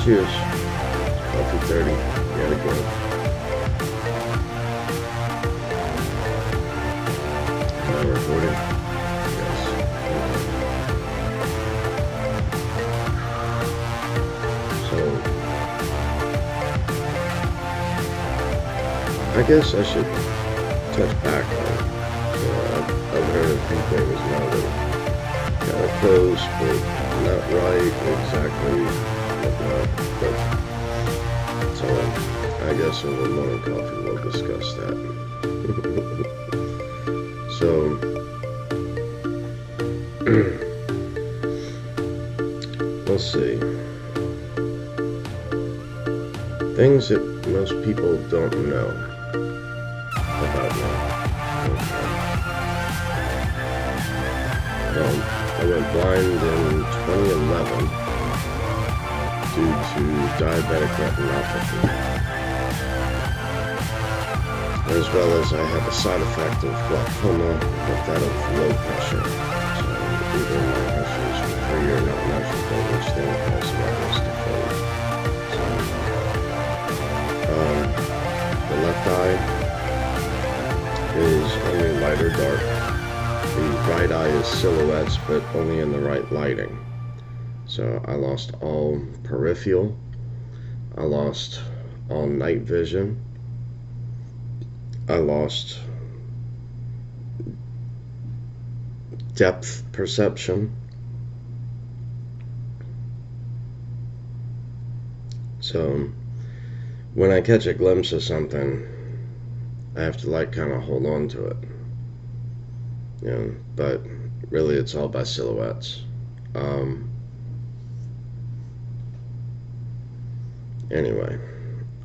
Cheers. Coffee 30. Yet again. Am I recording? Yes. So, I guess I should touch back on, I've heard a few things now that kind of close, but not right exactly. But so I guess over morning coffee we'll discuss that. So let's see. Things that most people don't know about me. Well, I went blind in 2011 due to diabetic retinopathy, as well as I have a side effect of glaucoma with that of low pressure. So even my pressures for 3 years not measurable, which then causes levels to fade. So, the left eye is only light or dark. The right eye is silhouettes, but only in the right lighting. So I lost all peripheral, I lost all night vision, I lost depth perception. So when I catch a glimpse of something, I have to kind of hold on to it. But really it's all by silhouettes. Anyway,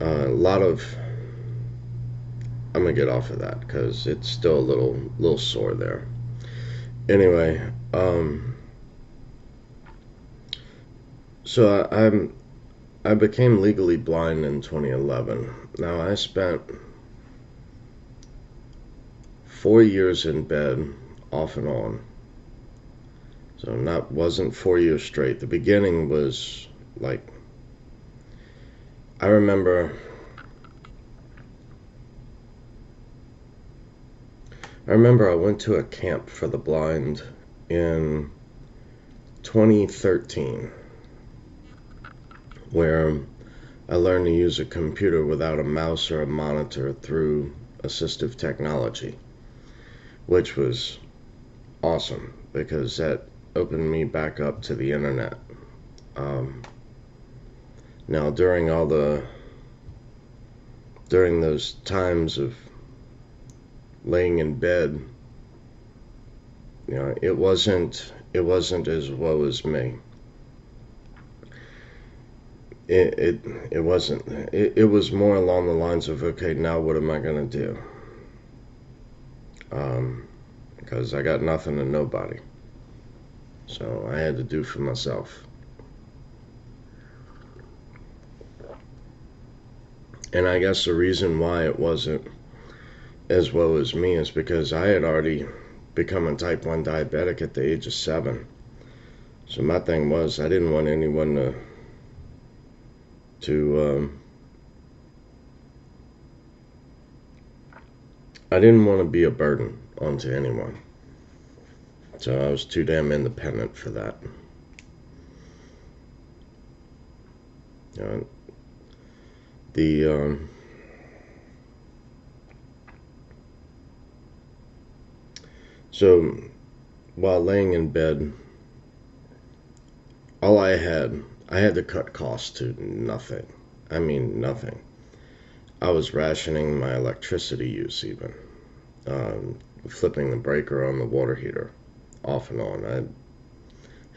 a lot of, I'm gonna get off of that because it's still a little sore there. Anyway, so I became legally blind in 2011. Now I spent 4 years in bed off and on. So wasn't 4 years straight. The beginning was I remember I went to a camp for the blind in 2013 where I learned to use a computer without a mouse or a monitor through assistive technology, which was awesome because that opened me back up to the internet. Now during those times of laying in bed, it wasn't as woe as me. It wasn't. It was more along the lines of, okay, now what am I gonna do? Because I got nothing and nobody, so I had to do for myself. And I guess the reason why it wasn't as well as me is because I had already become a type 1 diabetic at the age of 7. So my thing was, I didn't want anyone I didn't want to be a burden onto anyone. So I was too damn independent for that. So while laying in bed, I had to cut costs to nothing. I mean nothing. I was rationing my electricity use even, flipping the breaker on the water heater off and on. I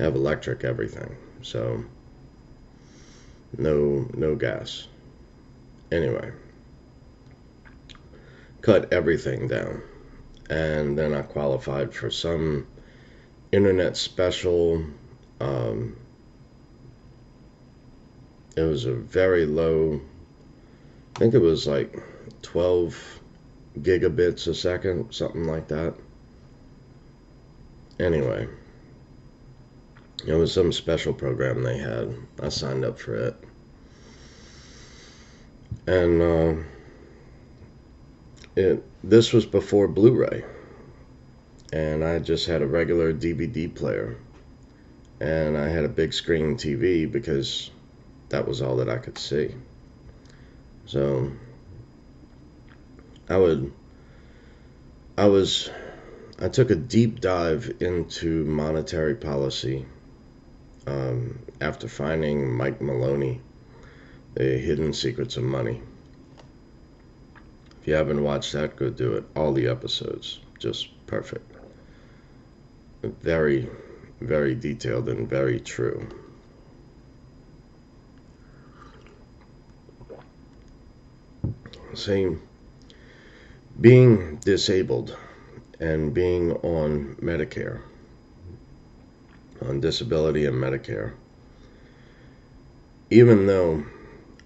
have electric everything, so no gas. Anyway, cut everything down, and then I qualified for some internet special. It was a very low, I think it was 12 gigabits a second, something like that. Anyway, it was some special program they had. I signed up for it. And this was before Blu-ray, and I just had a regular DVD player, and I had a big screen TV because that was all that I could see. So I took a deep dive into monetary policy after finding Mike Maloney, The Hidden Secrets of Money. If you haven't watched that, go do it. All the episodes, just perfect. Very, very detailed and very true. See, being disabled and being on Medicare, on disability and Medicare, even though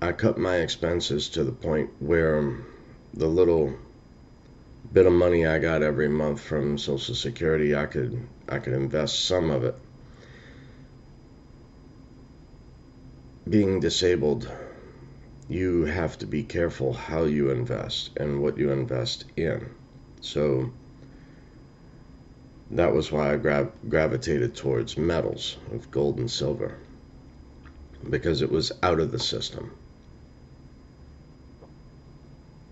I cut my expenses to the point where the little bit of money I got every month from Social Security, I could invest some of it. Being disabled, you have to be careful how you invest and what you invest in. So that was why I gravitated towards metals of gold and silver, because it was out of the system.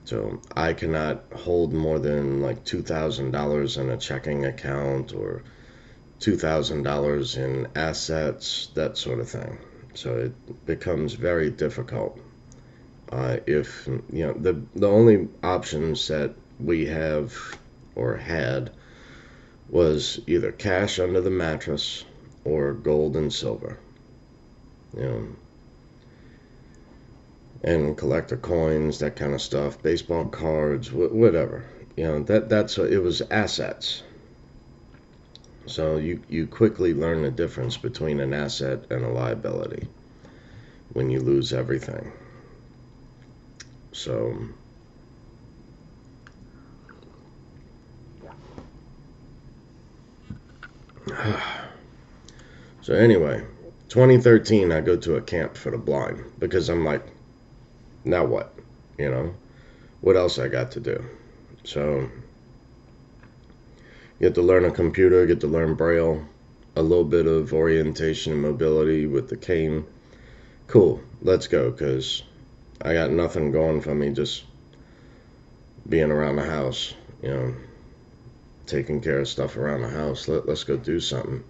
So I cannot hold more than like $2,000 in a checking account or $2,000 in assets, that sort of thing. So it becomes very difficult. If the only options that we have or had was either cash under the mattress or gold and silver, and collector coins, that kind of stuff, baseball cards, whatever. That's it was assets. So you quickly learn the difference between an asset and a liability when you lose everything. So anyway, 2013, I go to a camp for the blind because I'm like, now what? What else I got to do? So get to learn a computer, get to learn Braille, a little bit of orientation and mobility with the cane. Cool, let's go, because I got nothing going for me, just being around the house, taking care of stuff around the house. Let's go do something.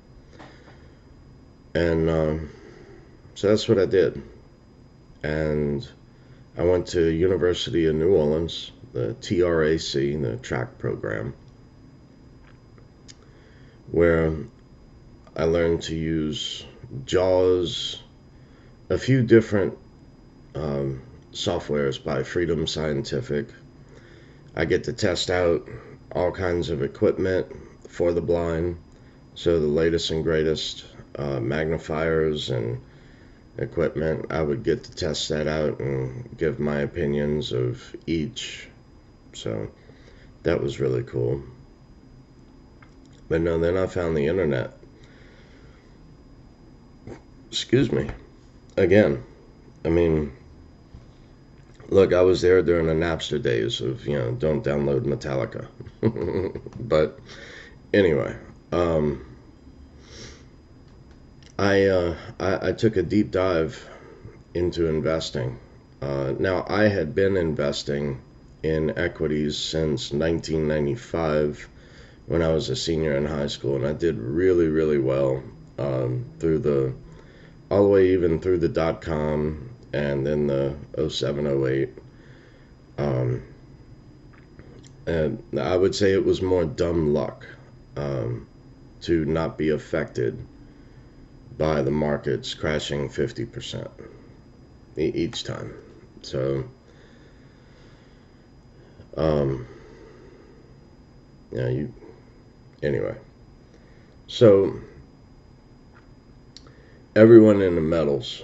And so that's what I did. And I went to University of New Orleans, the TRAC, the track program, where I learned to use JAWS, a few different softwares by Freedom Scientific. I get to test out all kinds of equipment for the blind, so the latest and greatest magnifiers and equipment. I would get to test that out and give my opinions of each. So that was really cool. But no, then I found the internet. Excuse me. Again, I mean, look, I was there during the Napster days of, don't download Metallica. But anyway, I took a deep dive into investing. Now, I had been investing in equities since 1995 when I was a senior in high school, and I did really, really well all the way even through the dot-com and then the 07, 08. And I would say it was more dumb luck to not be affected by the markets crashing 50% each time. So, anyway. So, everyone in the metals,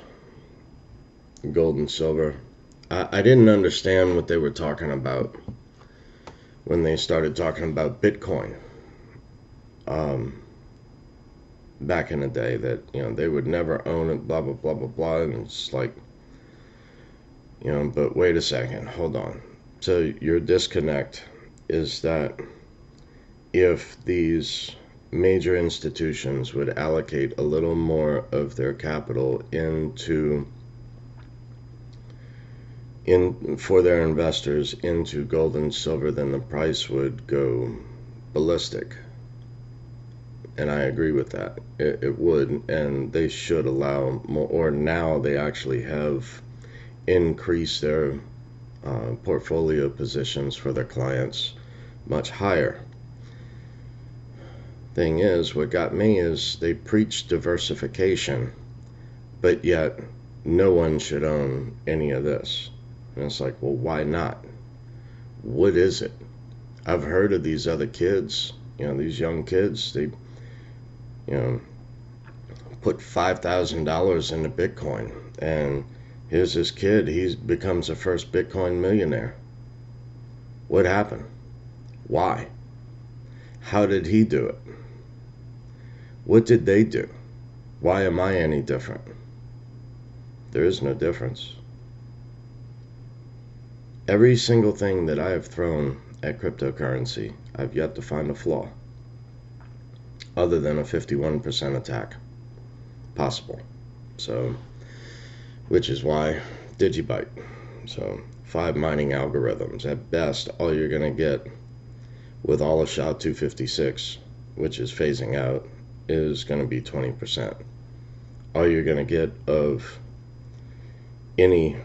gold and silver, I didn't understand what they were talking about when they started talking about Bitcoin. Back in the day, that they would never own it, blah blah blah blah blah, and it's like, But wait a second, hold on. So your disconnect is that if these major institutions would allocate a little more of their capital for their investors into gold and silver, then the price would go ballistic. And I agree with that. It would, and they should allow more, or now they actually have increased their portfolio positions for their clients much higher. Thing is, what got me is they preach diversification, but yet no one should own any of this. And it's like, well, why not? What is it? I've heard of these other kids, these young kids, they, put $5,000 into Bitcoin, and here's this kid, he becomes the first Bitcoin millionaire. What happened? Why? How did he do it? What did they do? Why am I any different? There is no difference. Every single thing that I have thrown at cryptocurrency, I've yet to find a flaw, other than a 51% attack possible. So, which is why Digibyte. So 5 mining algorithms. At best, all you're going to get with all of SHA-256, which is phasing out, is going to be 20%. All you're going to get of any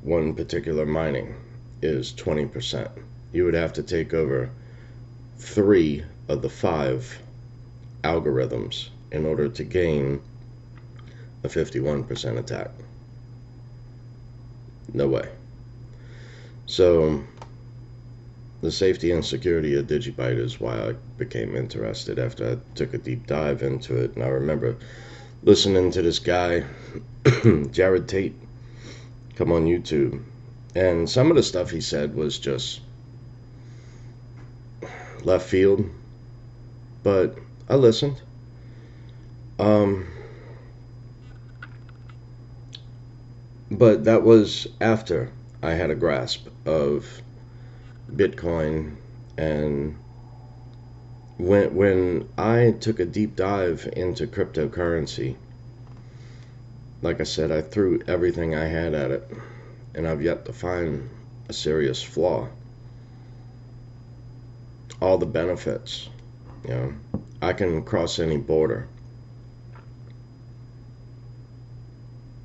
one particular mining is 20%. You would have to take over 3 of the 5 algorithms in order to gain a 51% attack. No way. So the safety and security of Digibyte is why I became interested after I took a deep dive into it. And I remember listening to this guy, Jared Tate, come on YouTube. And some of the stuff he said was just left field. But I listened. But that was after I had a grasp of Bitcoin, and when I took a deep dive into cryptocurrency, like I said, I threw everything I had at it, and I've yet to find a serious flaw. All the benefits, I can cross any border.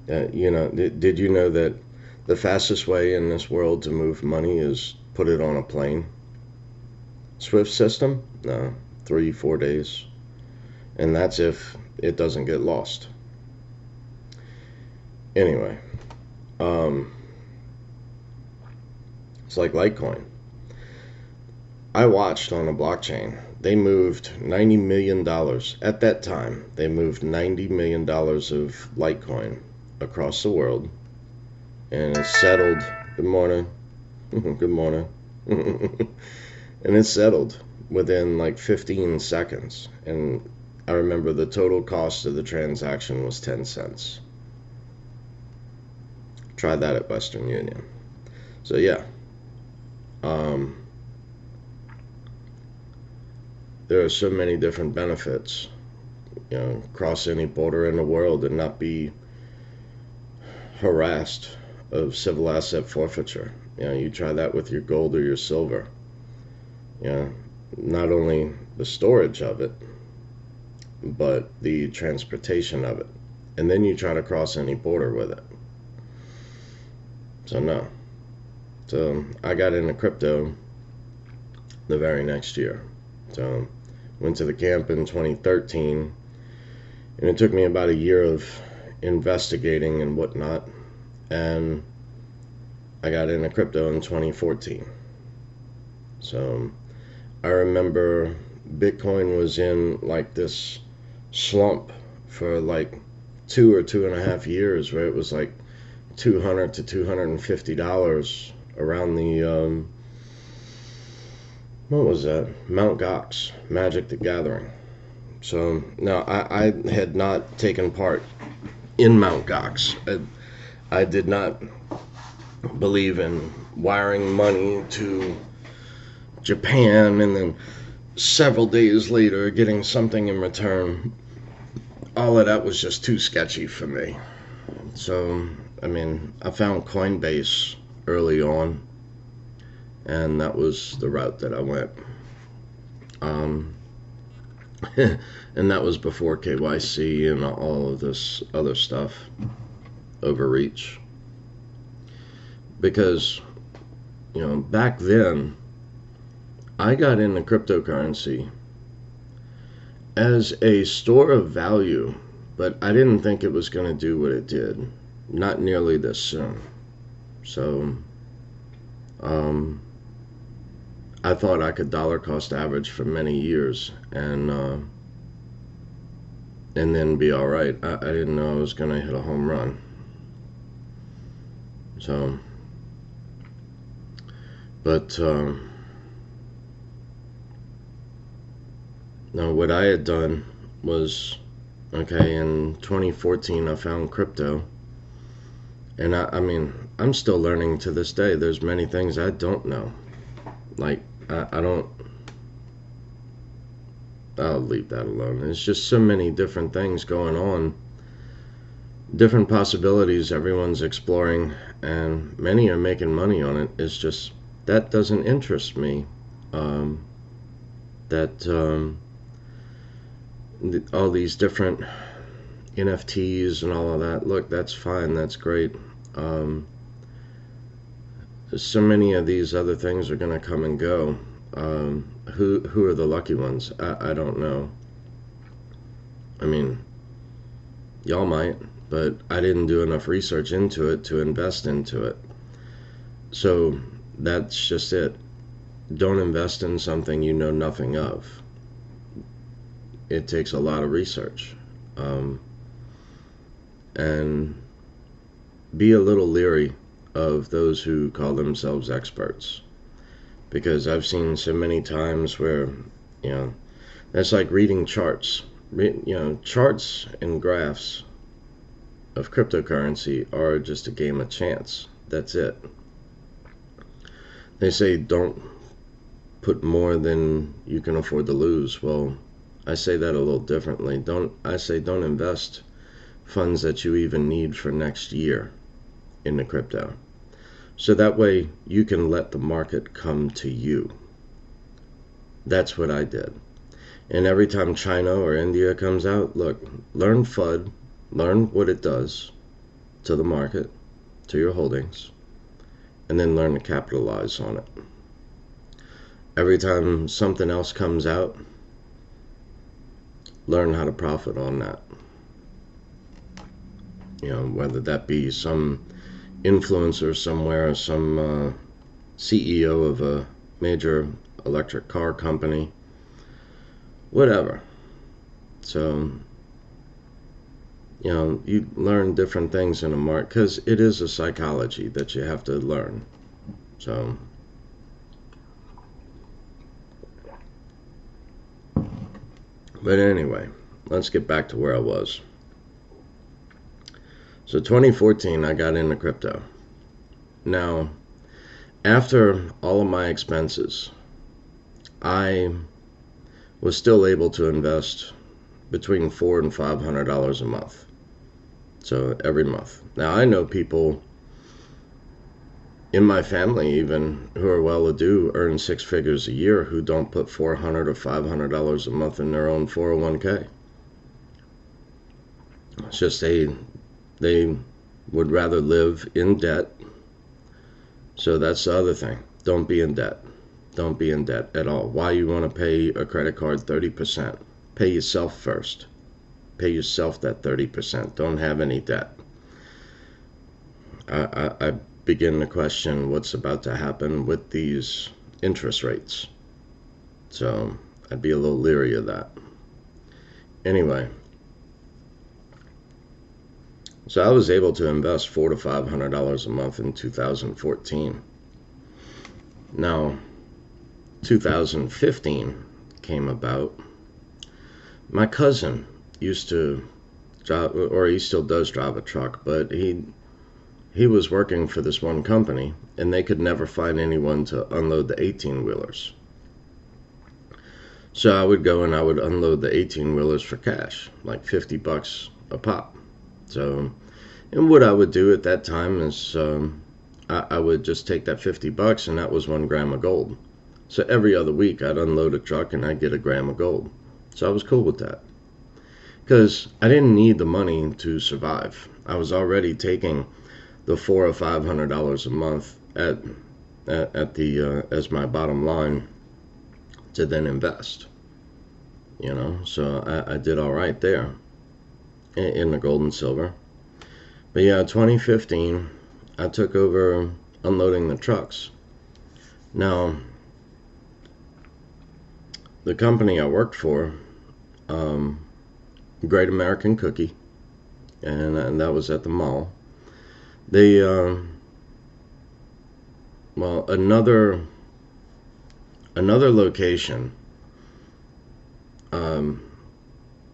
Did you know that the fastest way in this world to move money is put it on a plane? Swift system? No, 3-4 days. And that's if it doesn't get lost. Anyway, it's like Litecoin. I watched on a blockchain. They moved $90 million. At that time, they moved $90 million of Litecoin across the world, and it settled. Good morning. Good morning. And it settled within like 15 seconds, and I remember the total cost of the transaction was 10 cents. Try that at Western Union. So yeah, there are so many different benefits. Cross any border in the world and not be harassed of civil asset forfeiture. You try that with your gold or your silver. Not only the storage of it, but the transportation of it. And then you try to cross any border with it. So no. So I got into crypto the very next year. So went to the camp in 2013, and it took me about a year of investigating and whatnot, and I got into crypto in 2014. So I remember Bitcoin was in like this slump for like 2 or 2.5 years, where it was like $200 to $250 around the what was that? Mt. Gox, Magic the Gathering. So now I had not taken part in Mt. Gox. I did not believe in wiring money to Japan and then several days later getting something in return. All of that was just too sketchy for me. So, I mean, I found Coinbase early on, and that was the route that I went. And that was before KYC and all of this other stuff, overreach. Because, back then, I got into cryptocurrency as a store of value, but I didn't think it was going to do what it did. Not nearly this soon. So, I thought I could dollar cost average for many years and then be all right. I didn't know I was going to hit a home run. So, but now what I had done was, okay, in 2014 I found crypto, and I mean, I'm still learning to this day. There's many things I don't know. Like, I'll leave that alone. There's just so many different things going on, different possibilities everyone's exploring, and many are making money on it. It's just, that doesn't interest me. All these different NFTs and all of that, look, that's fine, that's great. So many of these other things are going to come and go. Who are the lucky ones? I don't know. I mean, y'all might, but I didn't do enough research into it to invest into it. So that's just it. Don't invest in something you know nothing of. It takes a lot of research. And be a little leery of those who call themselves experts. Because I've seen so many times where, that's like reading charts. Charts and graphs of cryptocurrency are just a game of chance. That's it. They say don't put more than you can afford to lose. Well, I say that a little differently. I say don't invest funds that you even need for next year into crypto. So that way you can let the market come to you. That's what I did. And every time China or India comes out, look, learn FUD, learn what it does to the market, to your holdings, and then learn to capitalize on it. Every time something else comes out, learn how to profit on that. Whether that be some influencer somewhere, some CEO of a major electric car company, whatever. So, you learn different things in a market, because it is a psychology that you have to learn. So, but anyway, let's get back to where I was. So 2014, I got into crypto. Now, after all of my expenses, I was still able to invest between $400 and $500 a month. So every month. Now, I know people in my family even who are well-to-do, earn six figures a year, who don't put $400 or $500 a month in their own 401k. It's just they would rather live in debt. So that's the other thing. Don't be in debt. Don't be in debt at all. Why you want to pay a credit card 30%? Pay yourself first. Pay yourself that 30%. Don't have any debt. I begin to question what's about to happen with these interest rates. So I'd be a little leery of that. Anyway, so I was able to invest $400 to $500 a month in 2014. Now, 2015 came about. My cousin used to drive, or he still does drive a truck, but he he was working for this one company, and they could never find anyone to unload the 18-wheelers. So I would go and I would unload the 18-wheelers for cash, like $50 a pop. So, and what I would do at that time is I would just take that $50, and that was 1 gram of gold. So every other week I'd unload a truck and I'd get a gram of gold. So I was cool with that, because I didn't need the money to survive. I was already taking the $400 or $500 a month at the as my bottom line to then invest. So I did all right there in the gold and silver. But yeah, 2015, I took over unloading the trucks. Now, the company I worked for, Great American Cookie, and that was at the mall. They, another location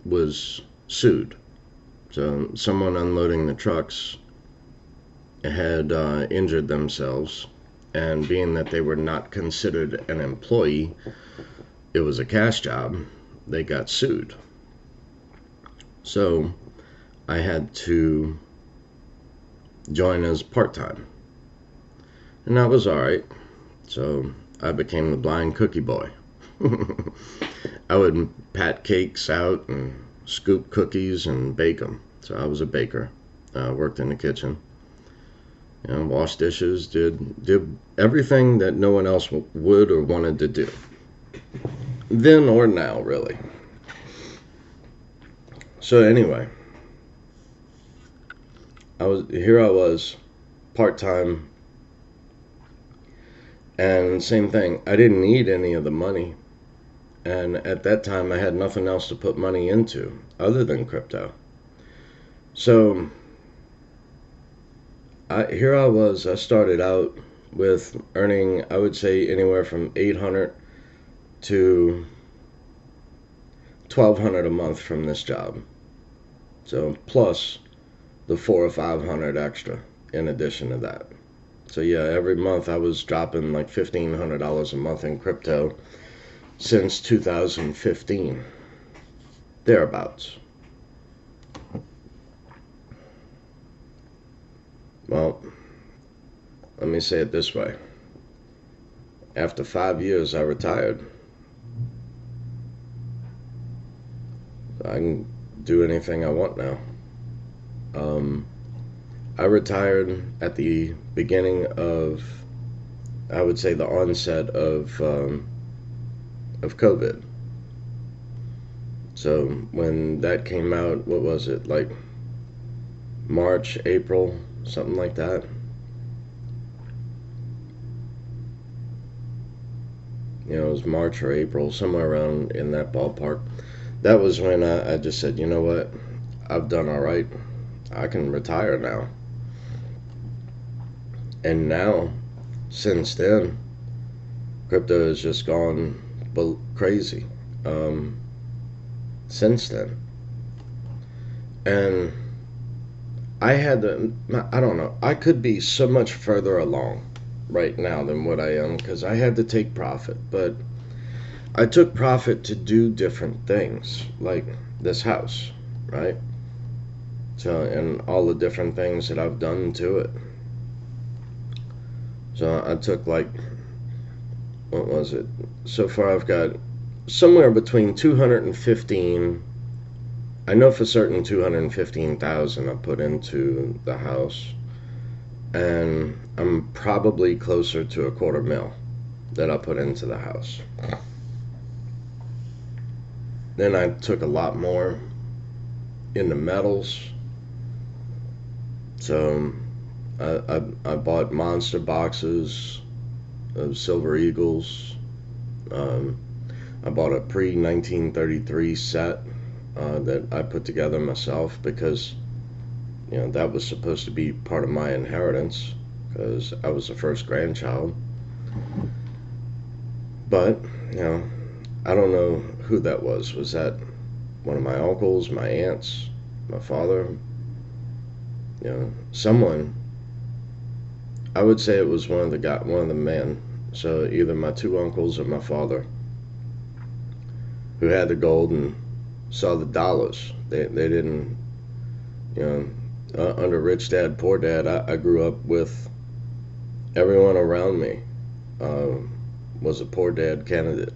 was sued. So someone unloading the trucks had injured themselves, and being that they were not considered an employee, it was a cash job, they got sued. So I had to join as part-time, and that was all right. So I became the blind cookie boy. I would pat cakes out and scoop cookies and bake them. So I was a baker. Worked in the kitchen. Washed dishes, did everything that no one else would or wanted to do. Then or now, really. So anyway, I was part-time, and same thing, I didn't need any of the money, and at that time I had nothing else to put money into other than crypto. So I started out with earning, I would say, anywhere from $800 to $1,200 a month from this job. So plus the $400 or $500 extra in addition to that. So yeah, every month I was dropping like $1,500 a month in crypto since 2015, thereabouts. Well, let me say it this way. After 5 years, I retired. I can do anything I want now. I retired at the beginning of, I would say, the onset of COVID. So when that came out, what was it, like March, April, something like that? It was March or April, somewhere around in that ballpark. That was when I just said, you know what, I've done all right. I can retire now. And now, since then, crypto has just gone crazy. Since then. And I don't know, I could be so much further along right now than what I am, because I had to take profit, but I took profit to do different things, like this house, right? So, and all the different things that I've done to it. So I took, like, what was it? So far I've got somewhere between 215, I know for certain 215,000 I put into the house, and I'm probably closer to $250,000 that I put into the house. Then I took a lot more into metals. So I bought monster boxes of Silver Eagles. I bought a pre-1933 set that I put together myself, because that was supposed to be part of my inheritance, because I was the first grandchild. But I don't know who that was. Was that one of my uncles, my aunts, my father? Someone I would say it was one of the men. So either my two uncles or my father, who had the gold and saw the dollars. They didn't, you know, under rich dad, poor dad. I grew up with everyone around me was a poor dad candidate.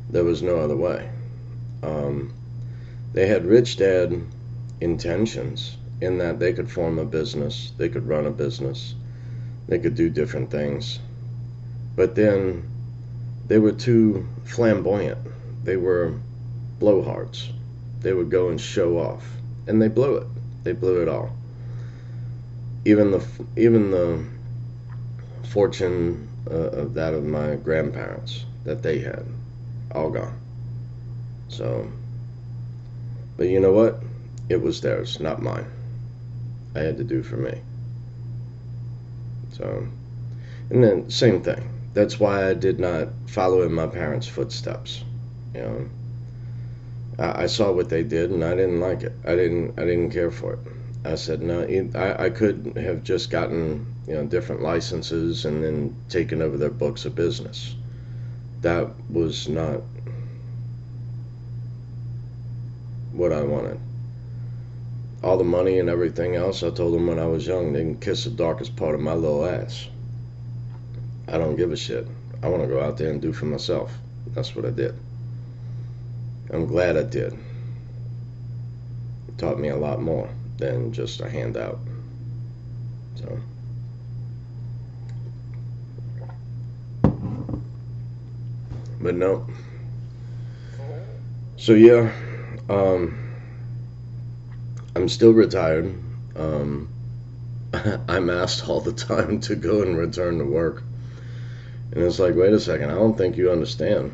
There was no other way. They had rich dad intentions in that they could form a business, they could run a business, they could do different things. But then they were too flamboyant. They were blowhards. They would go and show off, and they blew it. They blew it all. Even the fortune of that of my grandparents that they had, all gone. So, but you know what? It was theirs, not mine. I had to do for me. So, and then same thing. That's why I did not follow in my parents' footsteps. You know, I saw what they did and I didn't like it. I didn't care for it. I said no. I could have just gotten, you know, different licenses and then taken over their books of business. That was not what I wanted. All the money and everything else, I told them when I was young, they can kiss the darkest part of my little ass. I don't give a shit. I want to go out there and do for myself. That's what I did. I'm glad I did. It taught me a lot more than just a handout. So, but no. So yeah, I'm still retired. I'm asked all the time to go and return to work. And it's like, wait a second, I don't think you understand.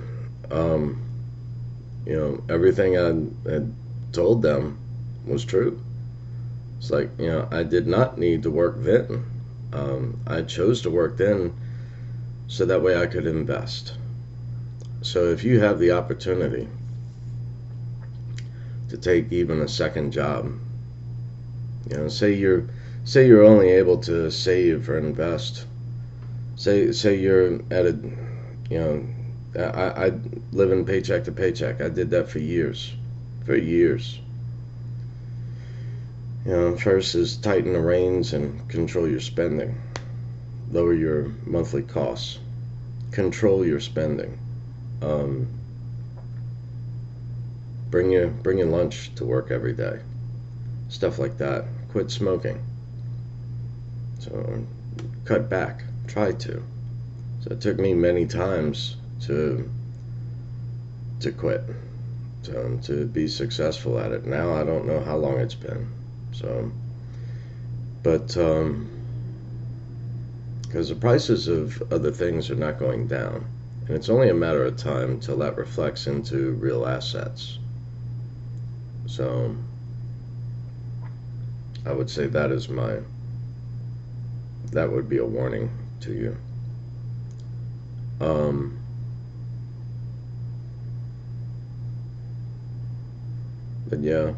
You know, everything I had told them was true. It's like, you know, I did not need to work then. I chose to work then so that way I could invest. So if you have the opportunity to take even a second job, you know, say you're only able to save or invest. Say you're at a, you know, I live in paycheck to paycheck. I did that for years. You know, first is tighten the reins and control your spending. Lower your monthly costs. Control your spending. Bring your lunch to work every day. Stuff like that. Quit smoking. So cut back. Try to. So it took me many times to quit, to be successful at it. Now I don't know how long it's been. So, but because the prices of other things are not going down, and it's only a matter of time till that reflects into real assets. So I would say that would be a warning to you. But yeah,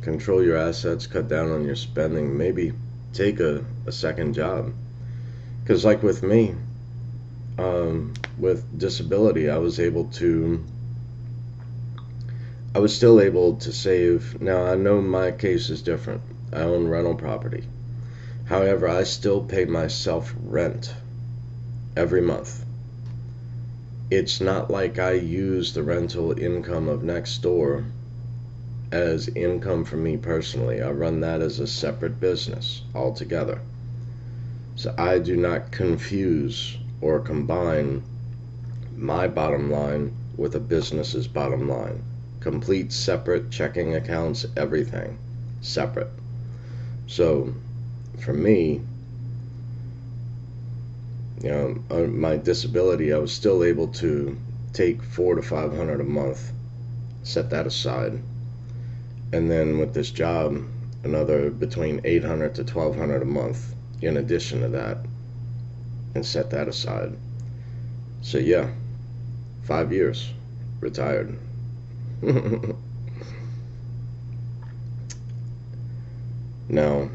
control your assets, cut down on your spending, maybe take a second job. Because like with me, with disability, I was still able to save. Now I know my case is different. I own rental property. However, I still pay myself rent every month. It's not like I use the rental income of next door as income for me personally. I run that as a separate business altogether. So I do not confuse or combine my bottom line with a business's bottom line. Complete separate checking accounts, everything separate. So for me, you know, my disability, I was still able to take $400 to $500 a month, set that aside, and then with this job, another between $800 to $1,200 a month in addition to that, and set that aside. So yeah, 5 years, retired. Now,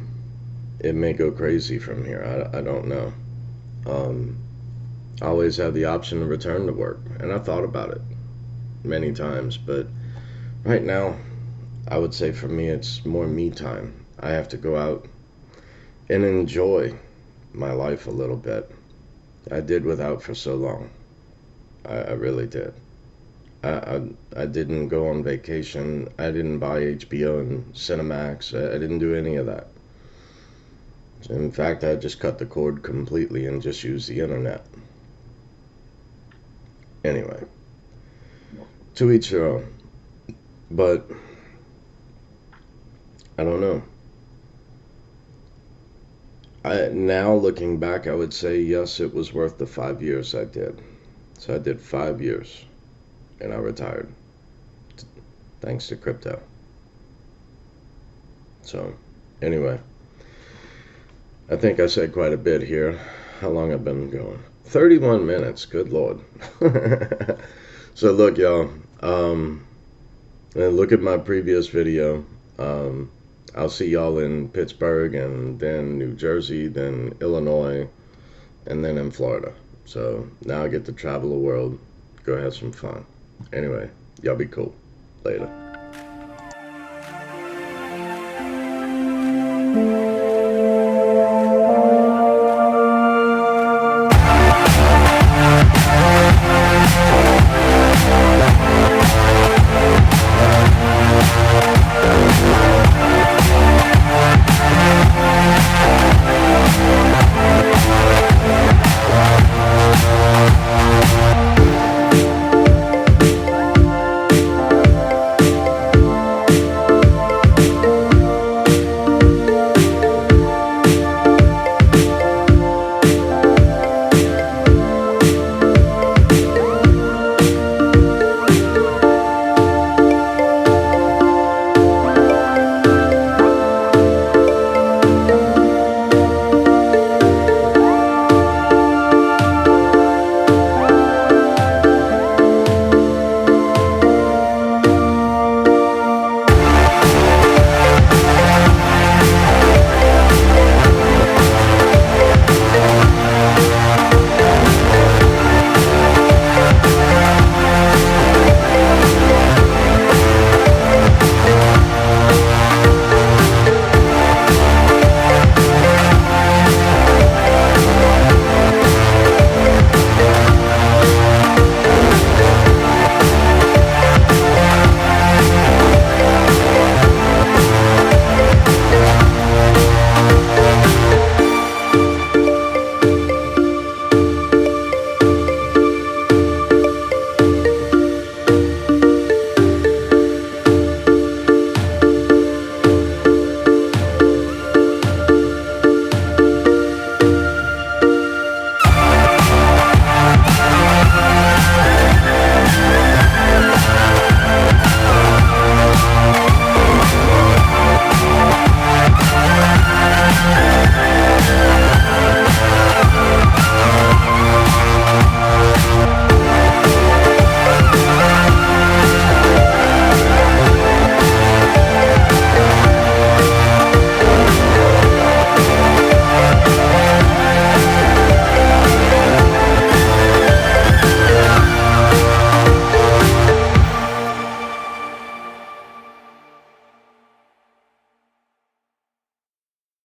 it may go crazy from here. I don't know. I always have the option to return to work, and I thought about it many times, but right now, I would say for me, it's more me time. I have to go out and enjoy my life a little bit. I did without for so long. I really did. I didn't go on vacation. I didn't buy HBO and Cinemax. I didn't do any of that. In fact, I just cut the cord completely and just used the internet. Anyway, to each their own. But I don't know. Now looking back, I would say yes, it was worth the 5 years I did. So I did 5 years, and I retired, thanks to crypto. So, anyway, I think I said quite a bit here. How long I've been going? 31 minutes, good Lord. So look, y'all, and look at my previous video. I'll see y'all in Pittsburgh, and then New Jersey, then Illinois, and then in Florida. So now I get to travel the world, go have some fun. Anyway, y'all be cool. Later.